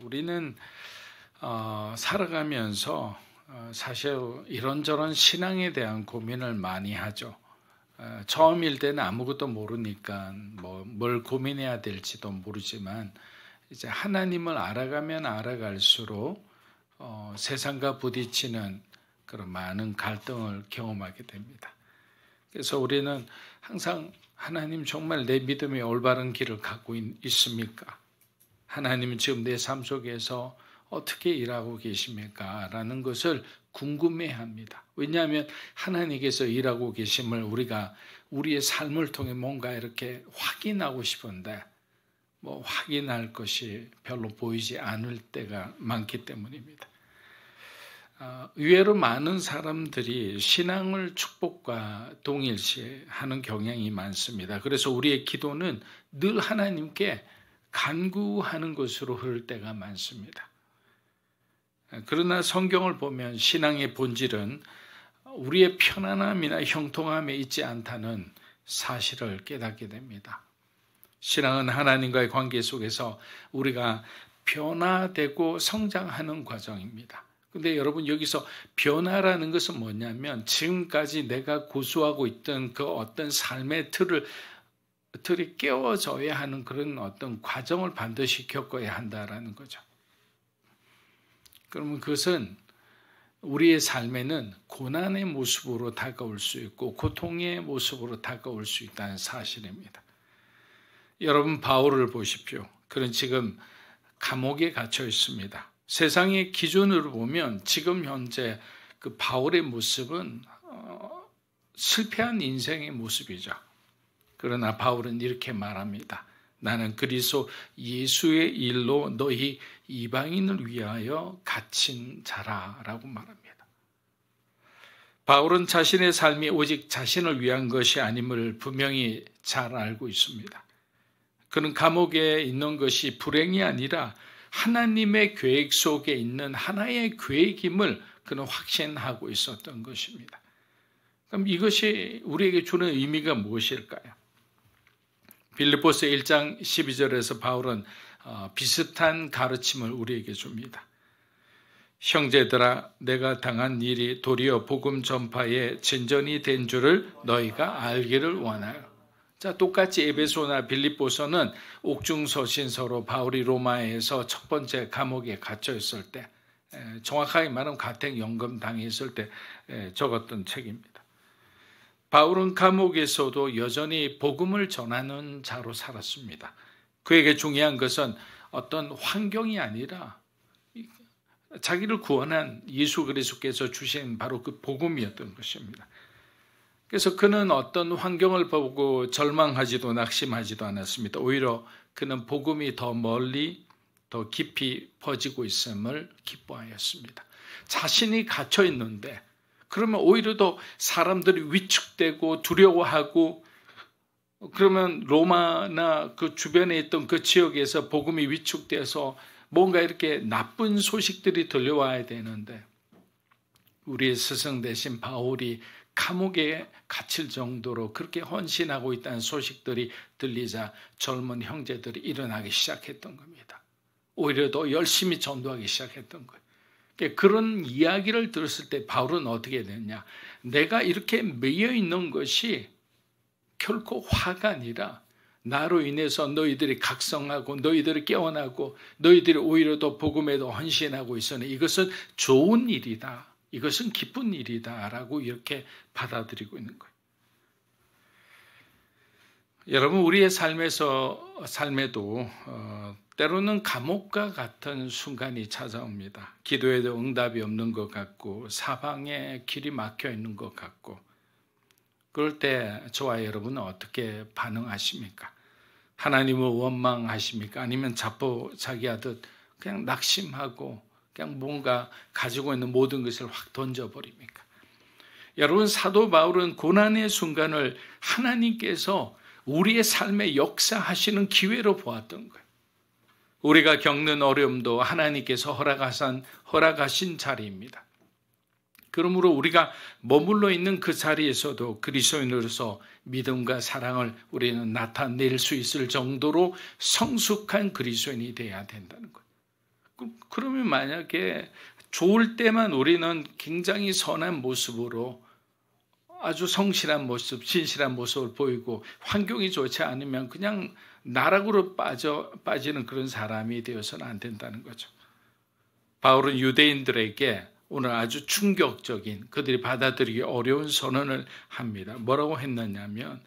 우리는 살아가면서 사실 이런저런 신앙에 대한 고민을 많이 하죠. 처음일 때는 아무것도 모르니까 뭘 고민해야 될지도 모르지만 이제 하나님을 알아가면 알아갈수록 세상과 부딪히는 그런 많은 갈등을 경험하게 됩니다. 그래서 우리는 항상 하나님 정말 내 믿음의 올바른 길을 갖고 있습니까? 하나님은 지금 내 삶 속에서 어떻게 일하고 계십니까? 라는 것을 궁금해합니다. 왜냐하면 하나님께서 일하고 계심을 우리가 우리의 삶을 통해 뭔가 이렇게 확인하고 싶은데 확인할 것이 별로 보이지 않을 때가 많기 때문입니다. 의외로 많은 사람들이 신앙을 축복과 동일시하는 경향이 많습니다. 그래서 우리의 기도는 늘 하나님께 간구하는 것으로 흐를 때가 많습니다. 그러나 성경을 보면 신앙의 본질은 우리의 편안함이나 형통함에 있지 않다는 사실을 깨닫게 됩니다. 신앙은 하나님과의 관계 속에서 우리가 변화되고 성장하는 과정입니다. 근데 여러분 여기서 변화라는 것은 뭐냐면 지금까지 내가 고수하고 있던 그 어떤 삶의 틀이 깨워져야 하는 그런 어떤 과정을 반드시 겪어야 한다라는 거죠. 그러면 그것은 우리의 삶에는 고난의 모습으로 다가올 수 있고 고통의 모습으로 다가올 수 있다는 사실입니다. 여러분 바울을 보십시오. 그는 지금 감옥에 갇혀 있습니다. 세상의 기준으로 보면 지금 현재 그 바울의 모습은 실패한 인생의 모습이죠. 그러나 바울은 이렇게 말합니다. 나는 그리스도 예수의 일로 너희 이방인을 위하여 갇힌 자라라고 말합니다. 바울은 자신의 삶이 오직 자신을 위한 것이 아님을 분명히 잘 알고 있습니다. 그는 감옥에 있는 것이 불행이 아니라 하나님의 계획 속에 있는 하나의 계획임을 그는 확신하고 있었던 것입니다. 그럼 이것이 우리에게 주는 의미가 무엇일까요? 빌립보서 1장 12절에서 바울은 비슷한 가르침을 우리에게 줍니다. 형제들아, 내가 당한 일이 도리어 복음 전파의 진전이 된 줄을 너희가 알기를 원하여. 자, 똑같이 에베소나 빌립보서는 옥중서신서로 바울이 로마에서 첫 번째 감옥에 갇혀 있을 때, 정확하게 말하면 가택연금 당했을 때 적었던 책입니다. 바울은 감옥에서도 여전히 복음을 전하는 자로 살았습니다. 그에게 중요한 것은 어떤 환경이 아니라 자기를 구원한 예수 그리스도께서 주신 바로 그 복음이었던 것입니다. 그래서 그는 어떤 환경을 보고 절망하지도 낙심하지도 않았습니다. 오히려 그는 복음이 더 멀리 더 깊이 퍼지고 있음을 기뻐하였습니다. 자신이 갇혀 있는데 그러면 오히려 더 사람들이 위축되고 두려워하고 그러면 로마나 그 주변에 있던 그 지역에서 복음이 위축돼서 뭔가 이렇게 나쁜 소식들이 들려와야 되는데 우리의 스승 대신 바울이 감옥에 갇힐 정도로 그렇게 헌신하고 있다는 소식들이 들리자 젊은 형제들이 일어나기 시작했던 겁니다. 오히려 더 열심히 전도하기 시작했던 거예요. 그런 이야기를 들었을 때 바울은 어떻게 됐냐? 내가 이렇게 매여 있는 것이 결코 화가 아니라 나로 인해서 너희들이 각성하고 너희들이 깨어나고 너희들이 오히려 더 복음에 더 헌신하고 있으니 이것은 좋은 일이다. 이것은 기쁜 일이다라고 이렇게 받아들이고 있는 거예요. 여러분 우리의 삶에도 때로는 감옥과 같은 순간이 찾아옵니다. 기도에도 응답이 없는 것 같고 사방에 길이 막혀 있는 것 같고 그럴 때 저와 여러분은 어떻게 반응하십니까? 하나님을 원망하십니까? 아니면 자포자기하듯 그냥 낙심하고 그냥 뭔가 가지고 있는 모든 것을 확 던져버립니까? 여러분 사도 바울은 고난의 순간을 하나님께서 우리의 삶에 역사하시는 기회로 보았던 거예요. 우리가 겪는 어려움도 하나님께서 허락하신 자리입니다. 그러므로 우리가 머물러 있는 그 자리에서도 그리스도인으로서 믿음과 사랑을 우리는 나타낼 수 있을 정도로 성숙한 그리스도인이 되어야 된다는 거예요. 그러면 만약에 좋을 때만 우리는 굉장히 선한 모습으로 아주 성실한 모습, 진실한 모습을 보이고 환경이 좋지 않으면 그냥 나락으로 빠지는 그런 사람이 되어서는 안 된다는 거죠. 바울은 유대인들에게 오늘 아주 충격적인, 그들이 받아들이기 어려운 선언을 합니다. 뭐라고 했느냐면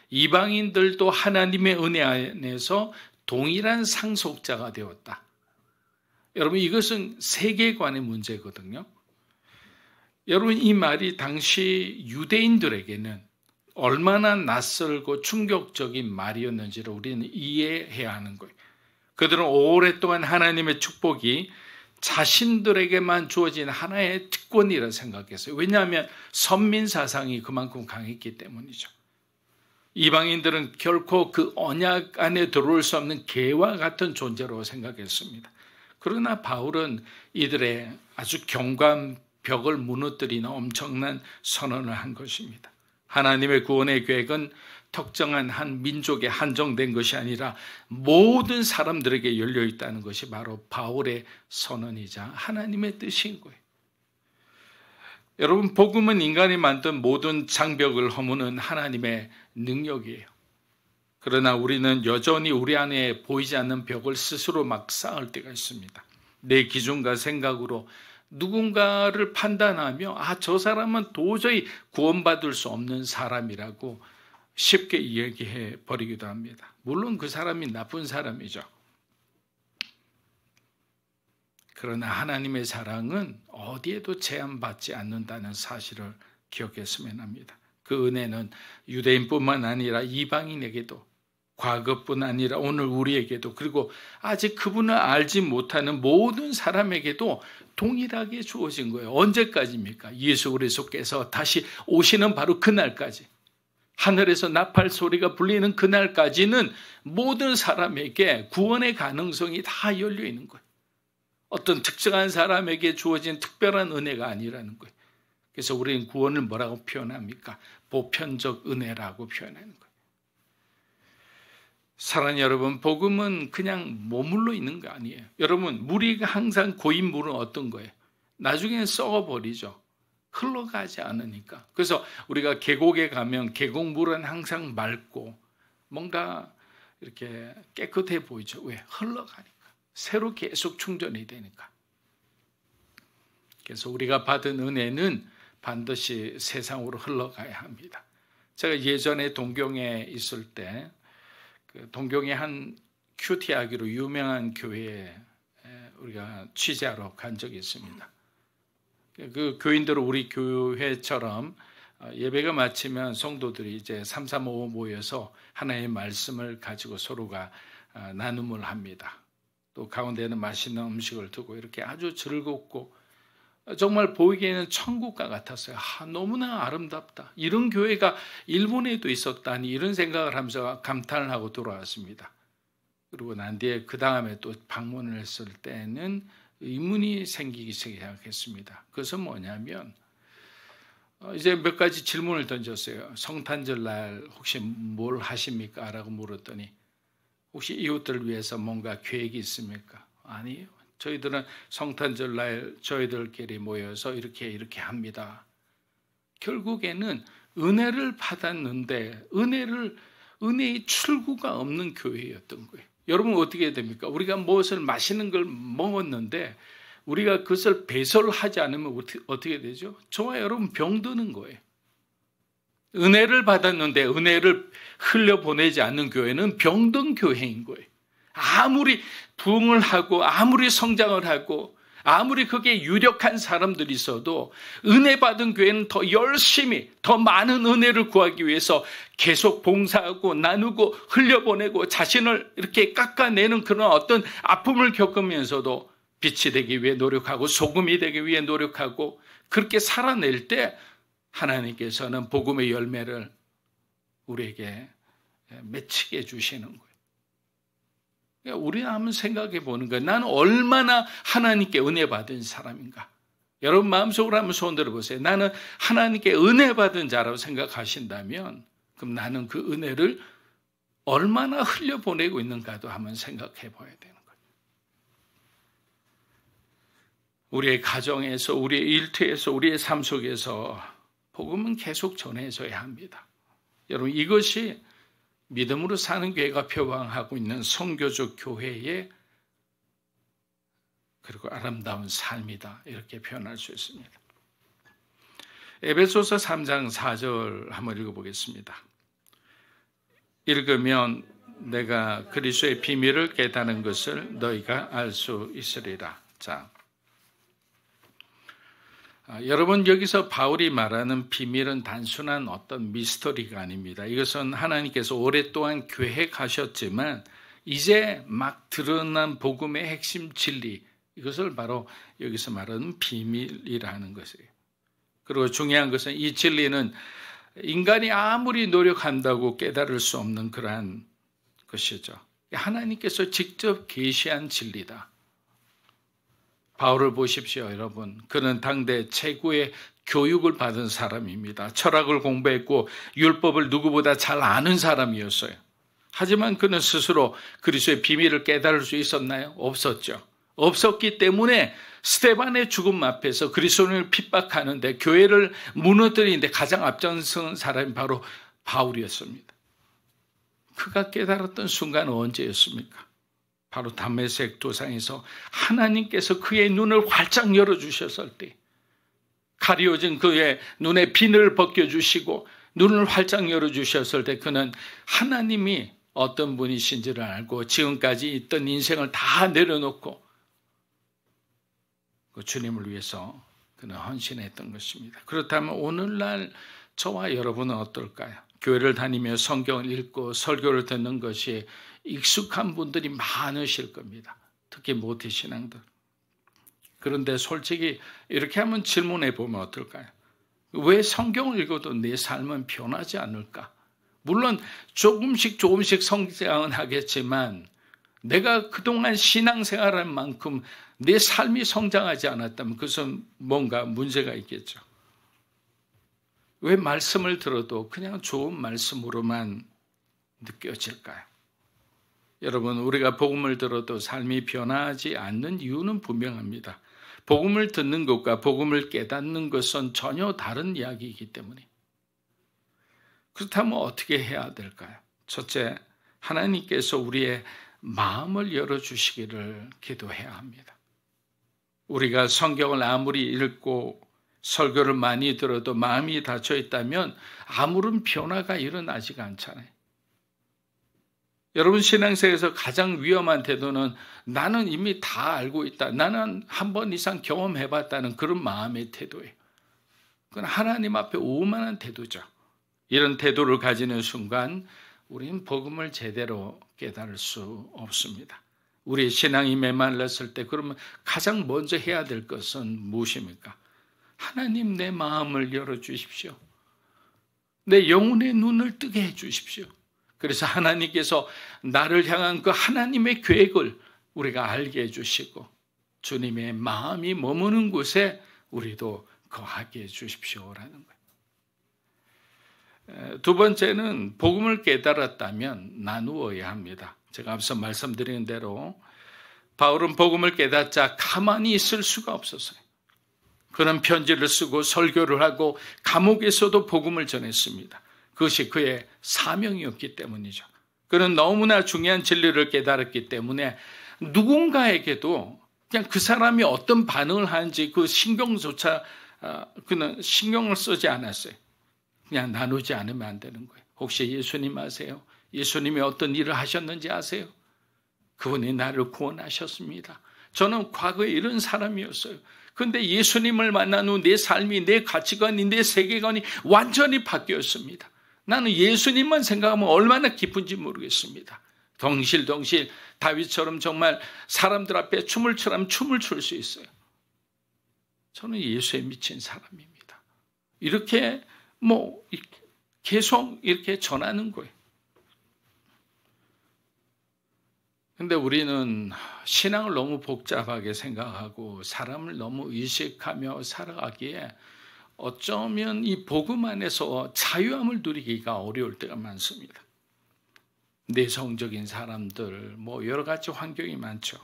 이방인들도 하나님의 은혜 안에서 동일한 상속자가 되었다. 여러분, 이것은 세계관의 문제거든요. 여러분, 이 말이 당시 유대인들에게는 얼마나 낯설고 충격적인 말이었는지를 우리는 이해해야 하는 거예요. 그들은 오랫동안 하나님의 축복이 자신들에게만 주어진 하나의 특권이라 생각했어요. 왜냐하면 선민 사상이 그만큼 강했기 때문이죠. 이방인들은 결코 그 언약 안에 들어올 수 없는 개와 같은 존재로 생각했습니다. 그러나 바울은 이들의 아주 견고한 벽을 무너뜨리는 엄청난 선언을 한 것입니다. 하나님의 구원의 계획은 특정한 한 민족에 한정된 것이 아니라 모든 사람들에게 열려 있다는 것이 바로 바울의 선언이자 하나님의 뜻인 거예요. 여러분, 복음은 인간이 만든 모든 장벽을 허무는 하나님의 능력이에요. 그러나 우리는 여전히 우리 안에 보이지 않는 벽을 스스로 막 쌓을 때가 있습니다. 내 기준과 생각으로 누군가를 판단하며 저 사람은 도저히 구원받을 수 없는 사람이라고 쉽게 이야기해 버리기도 합니다. 물론 그 사람이 나쁜 사람이죠. 그러나 하나님의 사랑은 어디에도 제한받지 않는다는 사실을 기억했으면 합니다. 그 은혜는 유대인뿐만 아니라 이방인에게도, 과거뿐 아니라 오늘 우리에게도, 그리고 아직 그분을 알지 못하는 모든 사람에게도 동일하게 주어진 거예요. 언제까지입니까? 예수 그리스도께서 다시 오시는 바로 그날까지, 하늘에서 나팔 소리가 불리는 그날까지는 모든 사람에게 구원의 가능성이 다 열려 있는 거예요. 어떤 특정한 사람에게 주어진 특별한 은혜가 아니라는 거예요. 그래서 우리는 구원을 뭐라고 표현합니까? 보편적 은혜라고 표현하는 거예요. 사랑하는 여러분, 복음은 그냥 머물러 있는 거 아니에요. 여러분, 물이 항상 고인 물은 어떤 거예요? 나중에는 썩어버리죠. 흘러가지 않으니까. 그래서 우리가 계곡에 가면 계곡물은 항상 맑고 뭔가 이렇게 깨끗해 보이죠. 왜? 흘러가니까. 새로 계속 충전이 되니까. 그래서 우리가 받은 은혜는 반드시 세상으로 흘러가야 합니다. 제가 예전에 동경에 있을 때 동경의 한 큐티하기로 유명한 교회에 우리가 취재하러 간 적이 있습니다. 그 교인들은 우리 교회처럼 예배가 마치면 성도들이 이제 3, 3, 5 모여서 하나의 말씀을 가지고 서로가 나눔을 합니다. 또 가운데는 맛있는 음식을 두고 이렇게 아주 즐겁고 정말 보이기에는 천국과 같았어요. 너무나 아름답다. 이런 교회가 일본에도 있었다니 이런 생각을 하면서 감탄을 하고 돌아왔습니다. 그리고 난 뒤에 그 다음에 또 방문을 했을 때는 의문이 생기기 시작했습니다. 그것은 뭐냐면 이제 몇 가지 질문을 던졌어요. 성탄절 날 혹시 뭘 하십니까? 라고 물었더니 혹시 이웃들을 위해서 뭔가 계획이 있습니까? 아니에요. 저희들은 성탄절 날 저희들끼리 모여서 이렇게 합니다. 결국에는 은혜를 받았는데 은혜의 출구가 없는 교회였던 거예요. 여러분 어떻게 됩니까? 우리가 무엇을 맛있는 걸 먹었는데 우리가 그것을 배설하지 않으면 어떻게 되죠? 저와 여러분 병드는 거예요. 은혜를 받았는데 은혜를 흘려보내지 않는 교회는 병든 교회인 거예요. 아무리 부흥을 하고 아무리 성장을 하고 아무리 그게 유력한 사람들이 있어도 은혜 받은 교회는 더 열심히 더 많은 은혜를 구하기 위해서 계속 봉사하고 나누고 흘려보내고 자신을 이렇게 깎아내는 그런 어떤 아픔을 겪으면서도 빛이 되기 위해 노력하고 소금이 되기 위해 노력하고 그렇게 살아낼 때 하나님께서는 복음의 열매를 우리에게 맺히게 해주시는 거예요. 우리가 한번 생각해 보는 거예요. 나는 얼마나 하나님께 은혜 받은 사람인가. 여러분 마음속으로 한번 손 들어보세요. 나는 하나님께 은혜 받은 자라고 생각하신다면 그럼 나는 그 은혜를 얼마나 흘려보내고 있는가도 한번 생각해 봐야 되는 거예요. 우리의 가정에서, 우리의 일터에서, 우리의 삶 속에서 복음은 계속 전해져야 합니다. 여러분, 이것이 믿음으로 사는 교회가 표방하고 있는 선교적 교회의 그리고 아름다운 삶이다, 이렇게 표현할 수 있습니다. 에베소서 3장 4절 한번 읽어보겠습니다. 읽으면 내가 그리스도의 비밀을 깨닫는 것을 너희가 알 수 있으리라. 자, 여러분, 여기서 바울이 말하는 비밀은 단순한 어떤 미스터리가 아닙니다. 이것은 하나님께서 오랫동안 계획하셨지만 이제 막 드러난 복음의 핵심 진리, 이것을 바로 여기서 말하는 비밀이라는 것이에요. 그리고 중요한 것은 이 진리는 인간이 아무리 노력한다고 깨달을 수 없는 그러한 것이죠. 하나님께서 직접 계시한 진리다. 바울을 보십시오, 여러분. 그는 당대 최고의 교육을 받은 사람입니다. 철학을 공부했고 율법을 누구보다 잘 아는 사람이었어요. 하지만 그는 스스로 그리스도의 비밀을 깨달을 수 있었나요? 없었죠. 없었기 때문에 스데반의 죽음 앞에서 그리스도를 핍박하는데, 교회를 무너뜨리는데 가장 앞장선 사람이 바로 바울이었습니다. 그가 깨달았던 순간은 언제였습니까? 바로 다메섹 도상에서 하나님께서 그의 눈을 활짝 열어주셨을 때, 가려진 그의 눈에 비늘을 벗겨주시고 눈을 활짝 열어주셨을 때, 그는 하나님이 어떤 분이신지를 알고 지금까지 있던 인생을 다 내려놓고 그 주님을 위해서 그는 헌신했던 것입니다. 그렇다면 오늘날 저와 여러분은 어떨까요? 교회를 다니며 성경을 읽고 설교를 듣는 것이 익숙한 분들이 많으실 겁니다. 특히 모태신앙들. 그런데 솔직히 이렇게 한번 질문해 보면 어떨까요? 왜 성경을 읽어도 내 삶은 변하지 않을까? 물론 조금씩 성장은 하겠지만 내가 그동안 신앙생활할 만큼 내 삶이 성장하지 않았다면 그것은 뭔가 문제가 있겠죠. 왜 말씀을 들어도 그냥 좋은 말씀으로만 느껴질까요? 여러분, 우리가 복음을 들어도 삶이 변하지 않는 이유는 분명합니다. 복음을 듣는 것과 복음을 깨닫는 것은 전혀 다른 이야기이기 때문에. 그렇다면 어떻게 해야 될까요? 첫째, 하나님께서 우리의 마음을 열어주시기를 기도해야 합니다. 우리가 성경을 아무리 읽고 설교를 많이 들어도 마음이 닫혀 있다면 아무런 변화가 일어나지가 않잖아요. 여러분, 신앙생활에서 가장 위험한 태도는 나는 이미 다 알고 있다, 나는 한 번 이상 경험해봤다는 그런 마음의 태도예요. 그건 하나님 앞에 오만한 태도죠. 이런 태도를 가지는 순간 우리는 복음을 제대로 깨달을 수 없습니다. 우리의 신앙이 메말랐을 때 그러면 가장 먼저 해야 될 것은 무엇입니까? 하나님, 내 마음을 열어주십시오. 내 영혼의 눈을 뜨게 해주십시오. 그래서 하나님께서 나를 향한 그 하나님의 계획을 우리가 알게 해주시고 주님의 마음이 머무는 곳에 우리도 거하게 해주십시오라는 거예요. 두 번째는 복음을 깨달았다면 나누어야 합니다. 제가 앞서 말씀드린 대로 바울은 복음을 깨닫자 가만히 있을 수가 없었어요. 그는 편지를 쓰고 설교를 하고 감옥에서도 복음을 전했습니다. 그것이 그의 사명이었기 때문이죠. 그는 너무나 중요한 진리를 깨달았기 때문에 누군가에게도 그냥 그 사람이 어떤 반응을 하는지 그 신경조차 그는 신경을 쓰지 않았어요. 그냥 나누지 않으면 안 되는 거예요. 혹시 예수님 아세요? 예수님이 어떤 일을 하셨는지 아세요? 그분이 나를 구원하셨습니다. 저는 과거에 이런 사람이었어요. 그런데 예수님을 만난 후 내 삶이, 내 가치관이, 내 세계관이 완전히 바뀌었습니다. 나는 예수님만 생각하면 얼마나 기쁜지 모르겠습니다. 덩실덩실 다윗처럼 정말 사람들 앞에 춤을 추라면 춤을 출 수 있어요. 저는 예수에 미친 사람입니다. 이렇게 계속 이렇게 전하는 거예요. 근데 우리는 신앙을 너무 복잡하게 생각하고 사람을 너무 의식하며 살아가기에 어쩌면 이 복음 안에서 자유함을 누리기가 어려울 때가 많습니다. 내성적인 사람들, 여러 가지 환경이 많죠.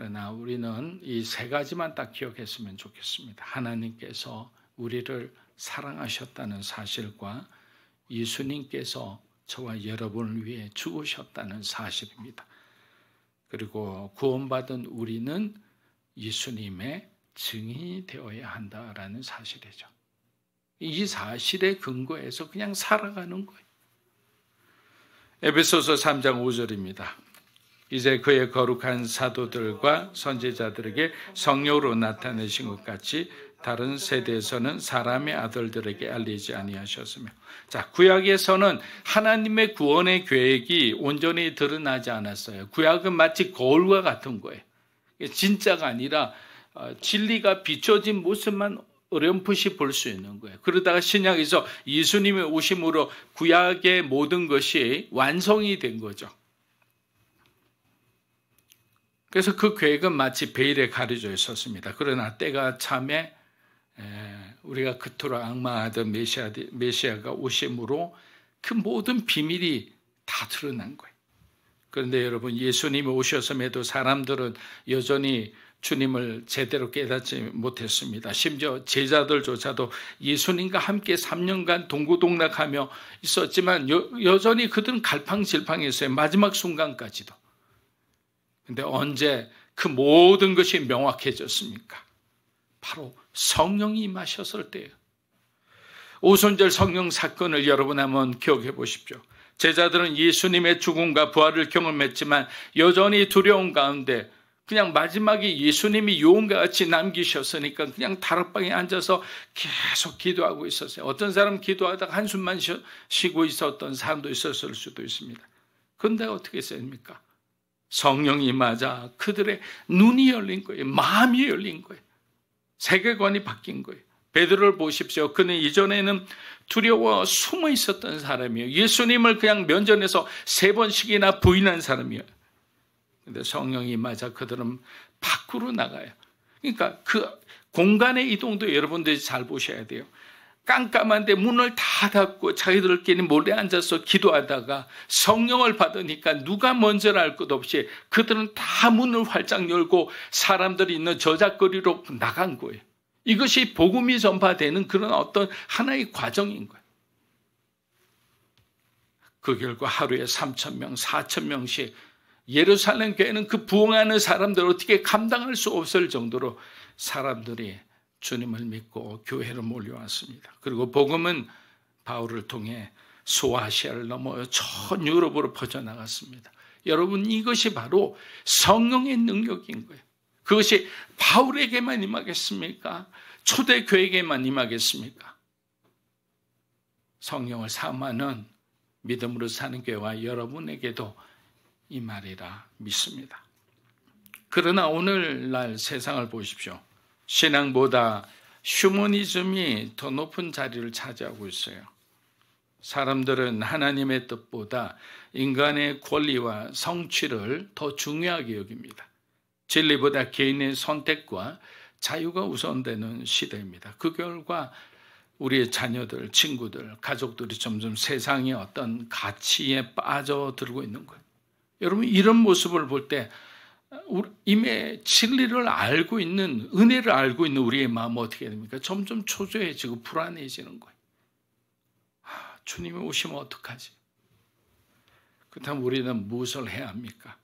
그러나 우리는 이 세 가지만 딱 기억했으면 좋겠습니다. 하나님께서 우리를 사랑하셨다는 사실과 예수님께서 저와 여러분을 위해 죽으셨다는 사실입니다. 그리고 구원받은 우리는 예수님의 증인이 되어야 한다라는 사실이죠. 이 사실에 근거해서 그냥 살아가는 거예요. 에베소서 3장 5절입니다. 이제 그의 거룩한 사도들과 선지자들에게 성령으로 나타내신 것 같이 다른 세대에서는 사람의 아들들에게 알리지 아니하셨으며. 자, 구약에서는 하나님의 구원의 계획이 온전히 드러나지 않았어요. 구약은 마치 거울과 같은 거예요. 진짜가 아니라 진리가 비춰진 모습만 어렴풋이 볼 수 있는 거예요. 그러다가 신약에서 예수님의 오심으로 구약의 모든 것이 완성이 된 거죠. 그래서 그 계획은 마치 베일에 가려져 있었습니다. 그러나 때가 참에 우리가 그토록 악마하던 메시아가 오심으로 그 모든 비밀이 다 드러난 거예요. 그런데 여러분, 예수님이 오셨음에도 사람들은 여전히 주님을 제대로 깨닫지 못했습니다. 심지어 제자들조차도 예수님과 함께 3년간 동고동락하며 있었지만 여전히 그들은 갈팡질팡했어요. 마지막 순간까지도. 그런데 언제 그 모든 것이 명확해졌습니까? 바로 성령이 임하셨을 때예요. 오순절 성령 사건을 여러분 한번 기억해 보십시오. 제자들은 예수님의 죽음과 부활을 경험했지만 여전히 두려운 가운데 그냥 마지막에 예수님이 요원과 같이 남기셨으니까 그냥 다락방에 앉아서 계속 기도하고 있었어요. 어떤 사람 기도하다가 한숨만 쉬고 있었던 사람도 있었을 수도 있습니다. 그런데 어떻게 했습니까? 성령이 임하자 그들의 눈이 열린 거예요. 마음이 열린 거예요. 세계관이 바뀐 거예요. 베드로를 보십시오. 그는 이전에는 두려워 숨어 있었던 사람이에요. 예수님을 그냥 면전에서 3번씩이나 부인한 사람이에요. 그런데 성령이 임하자 그들은 밖으로 나가요. 그러니까 그 공간의 이동도 여러분들이 잘 보셔야 돼요. 깜깜한데 문을 다 닫고 자기들끼리 몰래 앉아서 기도하다가 성령을 받으니까 누가 먼저를 알 것 없이 그들은 다 문을 활짝 열고 사람들이 있는 저작거리로 나간 거예요. 이것이 복음이 전파되는 그런 어떤 하나의 과정인 거예요. 그 결과 하루에 3,000명, 4,000명씩 예루살렘 교회는 그 부흥하는 사람들을 어떻게 감당할 수 없을 정도로 사람들이 주님을 믿고 교회로 몰려왔습니다. 그리고 복음은 바울을 통해 소아시아를 넘어 전 유럽으로 퍼져나갔습니다. 여러분, 이것이 바로 성령의 능력인 거예요. 그것이 바울에게만 임하겠습니까? 초대교회에게만 임하겠습니까? 성령을 사모하는 믿음으로 사는 교회와 여러분에게도 임하리라 믿습니다. 그러나 오늘날 세상을 보십시오. 신앙보다 휴머니즘이 더 높은 자리를 차지하고 있어요. 사람들은 하나님의 뜻보다 인간의 권리와 성취를 더 중요하게 여깁니다. 진리보다 개인의 선택과 자유가 우선되는 시대입니다. 그 결과 우리의 자녀들, 친구들, 가족들이 점점 세상의 어떤 가치에 빠져들고 있는 거예요. 여러분, 이런 모습을 볼 때 이미 진리를 알고 있는, 은혜를 알고 있는 우리의 마음은 어떻게 됩니까? 점점 초조해지고 불안해지는 거예요. 주님이 오시면 어떡하지? 그렇다면 우리는 무엇을 해야 합니까?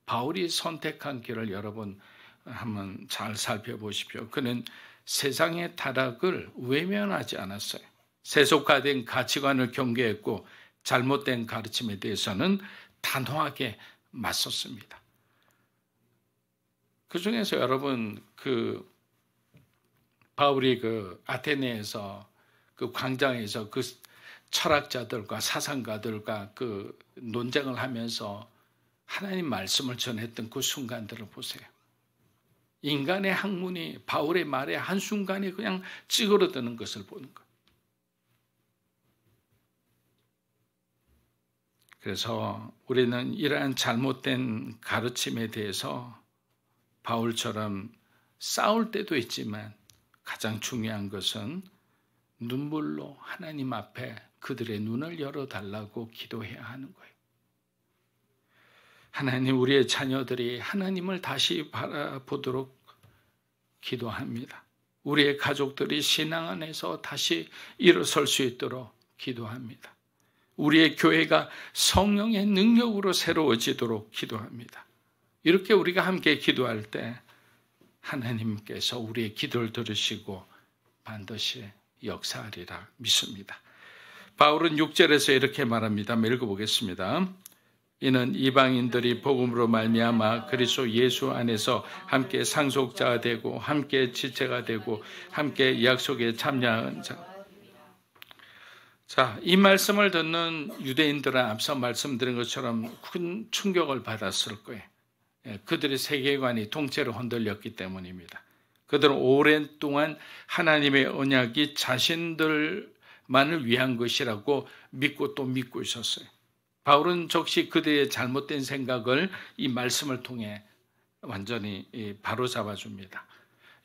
바울이 선택한 길을 여러분 한번 잘 살펴보십시오. 그는 세상의 타락을 외면하지 않았어요. 세속화된 가치관을 경계했고 잘못된 가르침에 대해서는 단호하게 맞섰습니다. 그 중에서 여러분 바울이 아테네에서 그 광장에서 그 철학자들과 사상가들과 그 논쟁을 하면서 하나님 말씀을 전했던 그 순간들을 보세요. 인간의 학문이 바울의 말에 한순간에 그냥 찌그러드는 것을 보는 거예요. 그래서 우리는 이러한 잘못된 가르침에 대해서 바울처럼 싸울 때도 있지만 가장 중요한 것은 눈물로 하나님 앞에 그들의 눈을 열어달라고 기도해야 하는 거예요. 하나님, 우리의 자녀들이 하나님을 다시 바라보도록 기도합니다. 우리의 가족들이 신앙 안에서 다시 일어설 수 있도록 기도합니다. 우리의 교회가 성령의 능력으로 새로워지도록 기도합니다. 이렇게 우리가 함께 기도할 때 하나님께서 우리의 기도를 들으시고 반드시 역사하리라 믿습니다. 바울은 6절에서 이렇게 말합니다. 한번 읽어보겠습니다. 이는 이방인들이 복음으로 말미암아 그리스도 예수 안에서 함께 상속자가 되고 함께 지체가 되고 함께 약속에 참여한 자. 자, 이 말씀을 듣는 유대인들은 앞서 말씀드린 것처럼 큰 충격을 받았을 거예요. 그들의 세계관이 통째로 흔들렸기 때문입니다. 그들은 오랜 동안 하나님의 언약이 자신들만을 위한 것이라고 믿고 또 믿고 있었어요. 바울은 적시 그들의 잘못된 생각을 이 말씀을 통해 완전히 바로잡아 줍니다.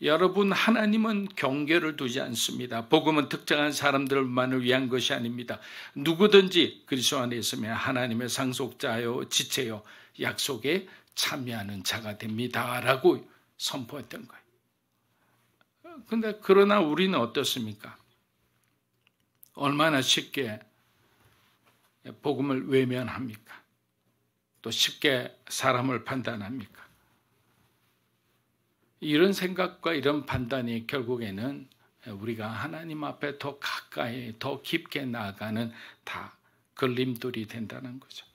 여러분, 하나님은 경계를 두지 않습니다. 복음은 특정한 사람들만을 위한 것이 아닙니다. 누구든지 그리스도 안에 있으면 하나님의 상속자요 지체요 약속에 참여하는 자가 됩니다 라고 선포했던 거예요. 근데 그러나 우리는 어떻습니까? 얼마나 쉽게 복음을 외면합니까? 또 쉽게 사람을 판단합니까? 이런 생각과 이런 판단이 결국에는 우리가 하나님 앞에 더 가까이, 더 깊게 나아가는 다 걸림돌이 된다는 거죠.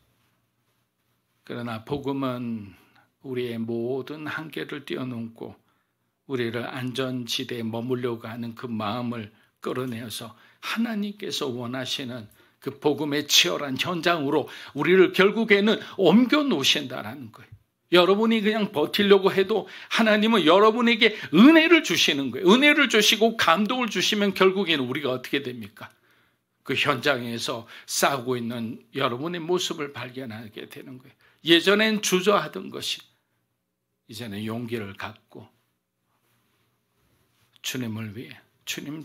그러나 복음은 우리의 모든 한계를 뛰어넘고 우리를 안전지대에 머물려고 하는 그 마음을 끌어내어서 하나님께서 원하시는 그 복음의 치열한 현장으로 우리를 결국에는 옮겨 놓으신다라는 거예요. 여러분이 그냥 버티려고 해도 하나님은 여러분에게 은혜를 주시는 거예요. 은혜를 주시고 감동을 주시면 결국에는 우리가 어떻게 됩니까? 그 현장에서 싸우고 있는 여러분의 모습을 발견하게 되는 거예요. 예전엔 주저하던 것이 이제는 용기를 갖고 주님을 위해 주님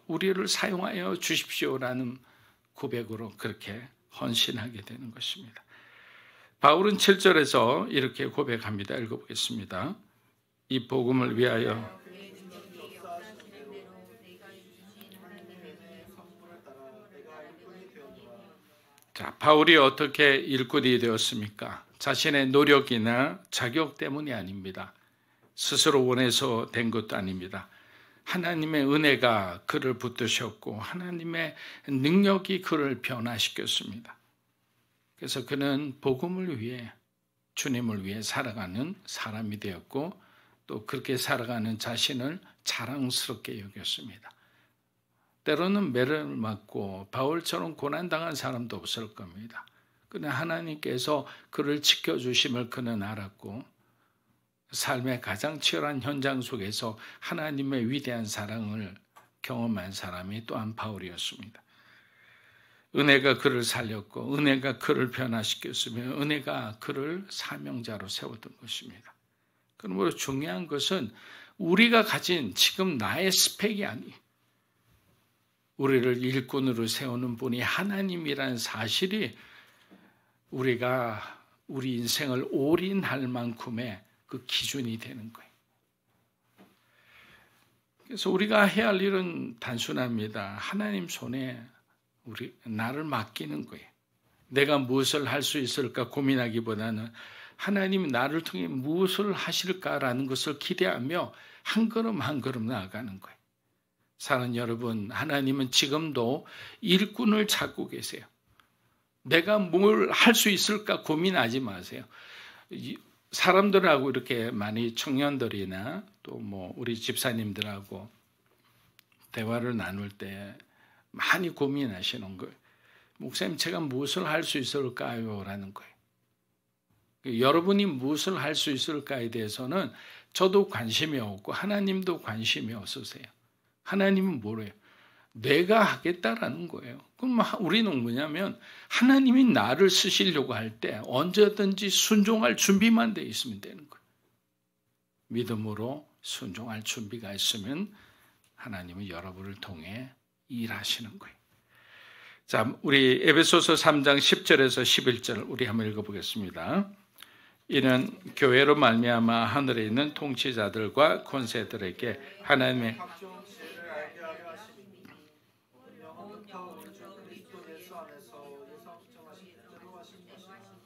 우리를 사용하여 주십시오라는 고백으로 그렇게 헌신하게 되는 것입니다. 바울은 7절에서 이렇게 고백합니다. 읽어보겠습니다. 이 복음을 위하여 자, 바울이 어떻게 일꾼이 되었습니까? 자신의 노력이나 자격 때문이 아닙니다. 스스로 원해서 된 것도 아닙니다. 하나님의 은혜가 그를 붙드셨고 하나님의 능력이 그를 변화시켰습니다. 그래서 그는 복음을 위해 주님을 위해 살아가는 사람이 되었고 또 그렇게 살아가는 자신을 자랑스럽게 여겼습니다. 때로는 매를 맞고 바울처럼 고난당한 사람도 없을 겁니다. 그러나 하나님께서 그를 지켜주심을 그는 알았고 삶의 가장 치열한 현장 속에서 하나님의 위대한 사랑을 경험한 사람이 또한 바울이었습니다. 은혜가 그를 살렸고 은혜가 그를 변화시켰으며 은혜가 그를 사명자로 세웠던 것입니다. 그러므로 중요한 것은 우리가 가진 지금 나의 스펙이 아니에요. 우리를 일꾼으로 세우는 분이 하나님이라는 사실이 우리가 우리 인생을 올인할 만큼의 그 기준이 되는 거예요. 그래서 우리가 해야 할 일은 단순합니다. 하나님 손에 나를 맡기는 거예요. 내가 무엇을 할 수 있을까 고민하기보다는 하나님이 나를 통해 무엇을 하실까라는 것을 기대하며 한 걸음 한 걸음 나아가는 거예요. 사랑하는 여러분, 하나님은 지금도 일꾼을 찾고 계세요. 내가 뭘 할 수 있을까 고민하지 마세요. 사람들하고 이렇게 많이 청년들이나 또 우리 집사님들하고 대화를 나눌 때 많이 고민하시는 거예요. 목사님, 제가 무엇을 할 수 있을까요? 라는 거예요. 여러분이 무엇을 할 수 있을까에 대해서는 저도 관심이 없고 하나님도 관심이 없으세요. 하나님은 뭐래요? 내가 하겠다라는 거예요. 그럼 우리는 뭐냐면 하나님이 나를 쓰시려고 할 때 언제든지 순종할 준비만 돼 있으면 되는 거예요. 믿음으로 순종할 준비가 있으면 하나님은 여러분을 통해 일하시는 거예요. 자, 우리 에베소서 3장 10절에서 11절 우리 한번 읽어보겠습니다. 이는 교회로 말미암아 하늘에 있는 통치자들과 권세들에게 하나님의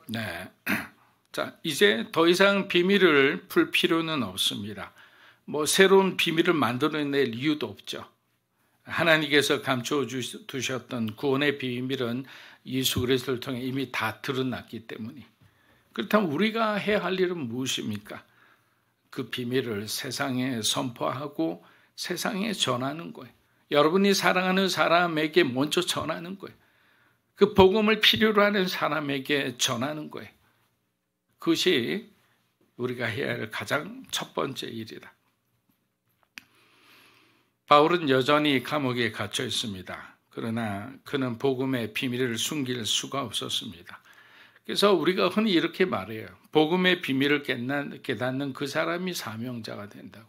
네. 자, 이제 더 이상 비밀을 풀 필요는 없습니다. 뭐 새로운 비밀을 만들어낼 이유도 없죠. 하나님께서 감추어 두셨던 구원의 비밀은 예수 그리스도를 통해 이미 다 드러났기 때문에. 그렇다면 우리가 해야 할 일은 무엇입니까? 그 비밀을 세상에 선포하고 세상에 전하는 거예요. 여러분이 사랑하는 사람에게 먼저 전하는 거예요. 그 복음을 필요로 하는 사람에게 전하는 거예요. 그것이 우리가 해야 할 가장 첫 번째 일이다. 바울은 여전히 감옥에 갇혀 있습니다. 그러나 그는 복음의 비밀을 숨길 수가 없었습니다. 그래서 우리가 흔히 이렇게 말해요. 복음의 비밀을 깨닫는 그 사람이 사명자가 된다고.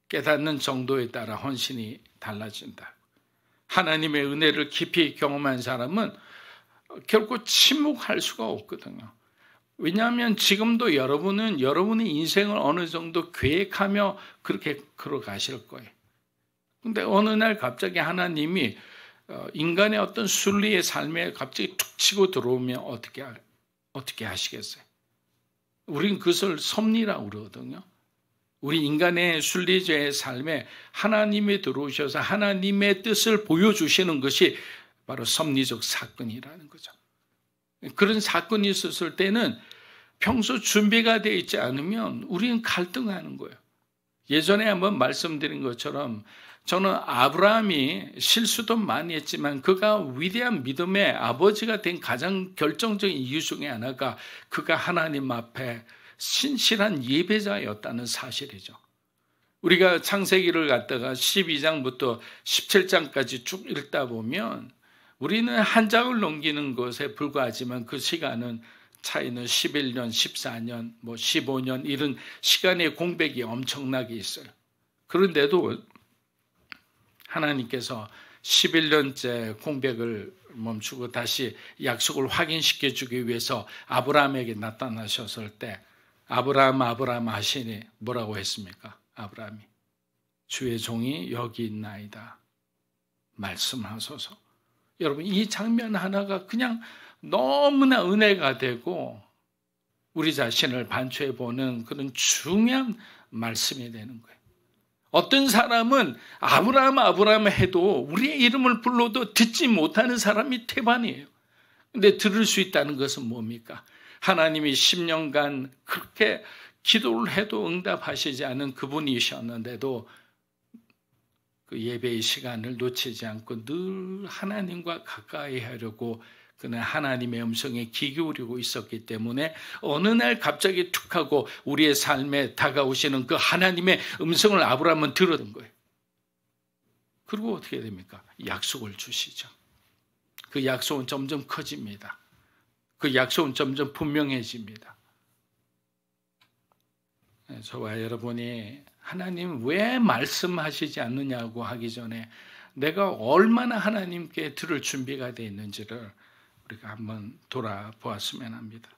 깨닫는 정도에 따라 헌신이 달라진다. 하나님의 은혜를 깊이 경험한 사람은 결코 침묵할 수가 없거든요. 왜냐하면 지금도 여러분은 여러분의 인생을 어느 정도 계획하며 그렇게 걸어가실 거예요. 근데 어느 날 갑자기 하나님이 인간의 어떤 순리의 삶에 갑자기 툭 치고 들어오면 어떻게 하시겠어요? 우린 그것을 섭리라고 그러거든요. 우리 인간의 순리주의 삶에 하나님이 들어오셔서 하나님의 뜻을 보여주시는 것이 바로 섭리적 사건이라는 거죠. 그런 사건이 있었을 때는 평소 준비가 되어 있지 않으면 우리는 갈등하는 거예요. 예전에 한번 말씀드린 것처럼 저는 아브라함이 실수도 많이 했지만 그가 위대한 믿음의 아버지가 된 가장 결정적인 이유 중에 하나가 그가 하나님 앞에 신실한 예배자였다는 사실이죠. 우리가 창세기를 갖다가 12장부터 17장까지 쭉 읽다 보면 우리는 한 장을 넘기는 것에 불과하지만 그 시간은 차이는 11년, 14년, 15년 이런 시간의 공백이 엄청나게 있어요. 그런데도 하나님께서 11년째 공백을 멈추고 다시 약속을 확인시켜 주기 위해서 아브라함에게 나타나셨을 때 아브라함 하시니 뭐라고 했습니까? 아브라함이 주의 종이 여기 있나이다. 말씀하소서. 여러분 이 장면 하나가 그냥 너무나 은혜가 되고 우리 자신을 반추해 보는 그런 중요한 말씀이 되는 거예요. 어떤 사람은 아브라함 해도 우리의 이름을 불러도 듣지 못하는 사람이 태반이에요. 근데 들을 수 있다는 것은 뭡니까? 하나님이 10년간 그렇게 기도를 해도 응답하시지 않은 그분이셨는데도 그 예배의 시간을 놓치지 않고 늘 하나님과 가까이 하려고 그는 하나님의 음성에 귀 기울이고 있었기 때문에 어느 날 갑자기 툭 하고 우리의 삶에 다가오시는 그 하나님의 음성을 아브라함은 들었던 거예요. 그리고 어떻게 됩니까? 약속을 주시죠. 그 약속은 점점 커집니다. 그 약속은 점점 분명해집니다. 저와 여러분이 하나님 왜 말씀하시지 않느냐고 하기 전에 내가 얼마나 하나님께 들을 준비가 되어 있는지를 우리가 한번 돌아보았으면 합니다.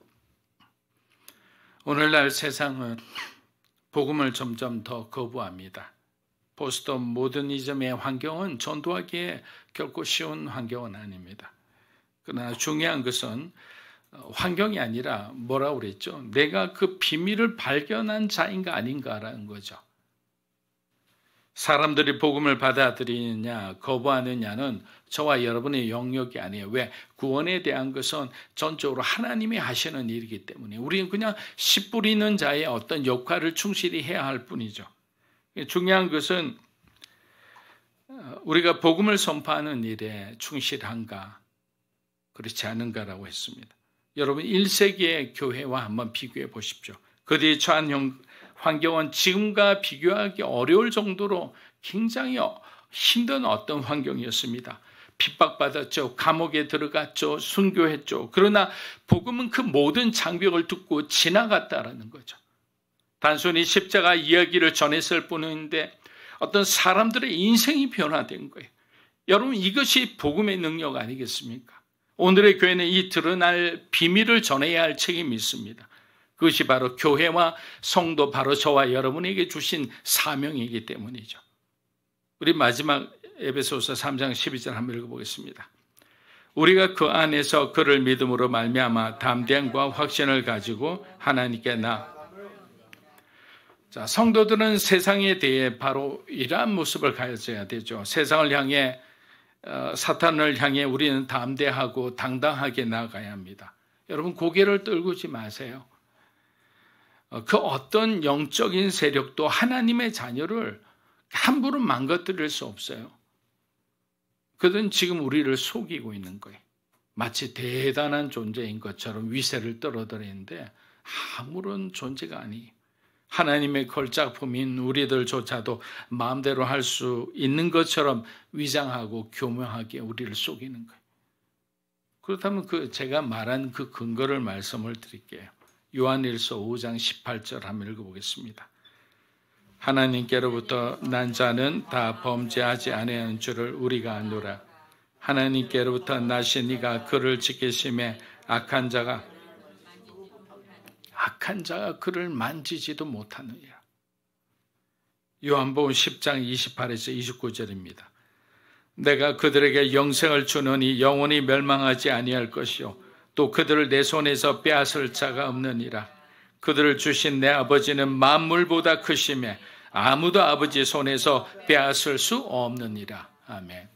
오늘날 세상은 복음을 점점 더 거부합니다. 포스트 모더니즘의 환경은 전도하기에 결코 쉬운 환경은 아닙니다. 그러나 중요한 것은 환경이 아니라 뭐라고 그랬죠? 내가 그 비밀을 발견한 자인가 아닌가라는 거죠. 사람들이 복음을 받아들이느냐 거부하느냐는 저와 여러분의 영역이 아니에요. 왜? 구원에 대한 것은 전적으로 하나님이 하시는 일이기 때문에 우리는 그냥 씨 뿌리는 자의 어떤 역할을 충실히 해야 할 뿐이죠. 중요한 것은 우리가 복음을 선포하는 일에 충실한가 그렇지 않은가라고 했습니다. 여러분 1세기의 교회와 한번 비교해 보십시오. 그들이 처한 환경은 지금과 비교하기 어려울 정도로 굉장히 힘든 어떤 환경이었습니다. 핍박받았죠. 감옥에 들어갔죠. 순교했죠. 그러나 복음은 그 모든 장벽을 뚫고 지나갔다라는 거죠. 단순히 십자가 이야기를 전했을 뿐인데 어떤 사람들의 인생이 변화된 거예요. 여러분, 이것이 복음의 능력 아니겠습니까? 오늘의 교회는 이 드러날 비밀을 전해야 할 책임이 있습니다. 그것이 바로 교회와 성도, 바로 저와 여러분에게 주신 사명이기 때문이죠. 우리 마지막 에베소서 3장 12절 한번 읽어보겠습니다. 우리가 그 안에서 그를 믿음으로 말미암아 담대함과 확신을 가지고 하나님께 자, 성도들은 세상에 대해 바로 이러한 모습을 가져야 되죠. 세상을 향해, 사탄을 향해 우리는 담대하고 당당하게 나아가야 합니다. 여러분, 고개를 떨구지 마세요. 그 어떤 영적인 세력도 하나님의 자녀를 함부로 망가뜨릴 수 없어요. 그들은 지금 우리를 속이고 있는 거예요. 마치 대단한 존재인 것처럼 위세를 떨어뜨리는데 아무런 존재가 아니에요. 하나님의 걸작품인 우리들조차도 마음대로 할 수 있는 것처럼 위장하고 교묘하게 우리를 속이는 거예요. 그렇다면 제가 말한 그 근거를 말씀을 드릴게요. 요한일서 5장 18절 한번 읽어보겠습니다. 하나님께로부터 난 자는 다 범죄하지 아니하는 줄을 우리가 아노라. 하나님께로부터 나신 이가 그를 지키심에 악한 자가 그를 만지지도 못하느니라. 요한복음 10장 28에서 29절입니다. 내가 그들에게 영생을 주노니 영원히 멸망하지 아니할 것이요 또 그들을 내 손에서 빼앗을 자가 없느니라. 그들을 주신 내 아버지는 만물보다 크심에 아무도 아버지 손에서 빼앗을 수 없느니라. 아멘.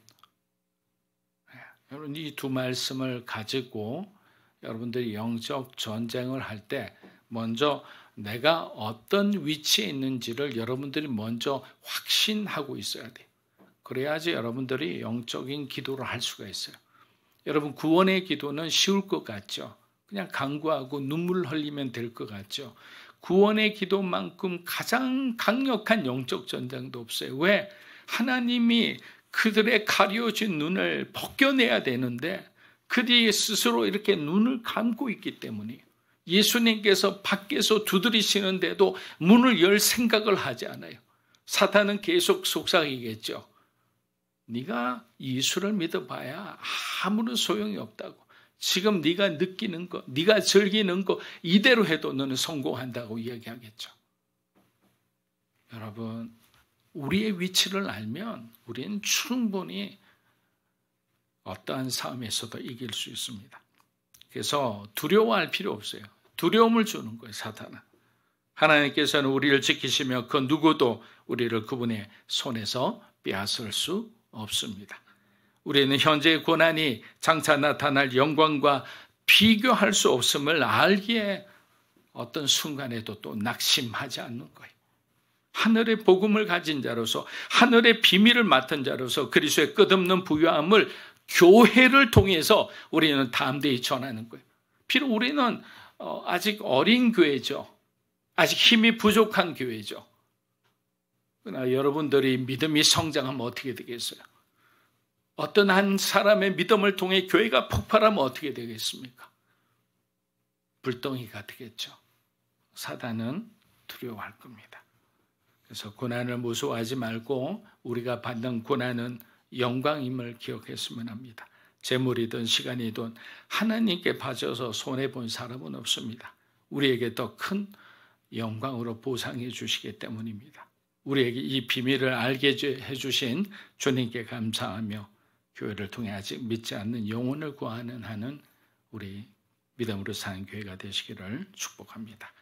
여러분, 이 두 말씀을 가지고 여러분들이 영적 전쟁을 할 때 먼저 내가 어떤 위치에 있는지를 여러분들이 먼저 확신하고 있어야 돼요. 그래야지 여러분들이 영적인 기도를 할 수가 있어요. 여러분, 구원의 기도는 쉬울 것 같죠? 그냥 간구하고 눈물 흘리면 될 것 같죠? 구원의 기도만큼 가장 강력한 영적 전쟁도 없어요. 왜? 하나님이 그들의 가려진 눈을 벗겨내야 되는데 그들이 스스로 이렇게 눈을 감고 있기 때문이에요. 예수님께서 밖에서 두드리시는데도 문을 열 생각을 하지 않아요. 사탄은 계속 속삭이겠죠. 네가 예수를 믿어봐야 아무런 소용이 없다고. 지금 네가 느끼는 거, 네가 즐기는 거 이대로 해도 너는 성공한다고 이야기하겠죠. 여러분, 우리의 위치를 알면 우리는 충분히 어떠한 싸움에서도 이길 수 있습니다. 그래서 두려워할 필요 없어요. 두려움을 주는 거예요, 사탄은. 하나님께서는 우리를 지키시며 그 누구도 우리를 그분의 손에서 빼앗을 수 없습니다. 우리는 현재의 고난이 장차 나타날 영광과 비교할 수 없음을 알기에 어떤 순간에도 또 낙심하지 않는 거예요. 하늘의 복음을 가진 자로서, 하늘의 비밀을 맡은 자로서 그리스도의 끝없는 부유함을 교회를 통해서 우리는 담대히 전하는 거예요. 비록 우리는 아직 어린 교회죠. 아직 힘이 부족한 교회죠. 그러나 여러분들이 믿음이 성장하면 어떻게 되겠어요? 어떤 한 사람의 믿음을 통해 교회가 폭발하면 어떻게 되겠습니까? 불덩이가 되겠죠. 사단은 두려워할 겁니다. 그래서 고난을 무서워하지 말고 우리가 받는 고난은 영광임을 기억했으면 합니다. 재물이든 시간이든 하나님께 바쳐서 손해본 사람은 없습니다. 우리에게 더 큰 영광으로 보상해 주시기 때문입니다. 우리에게 이 비밀을 알게 해주신 주님께 감사하며 교회를 통해 아직 믿지 않는 영혼을 구하는 하는 우리 믿음으로 사는 교회가 되시기를 축복합니다.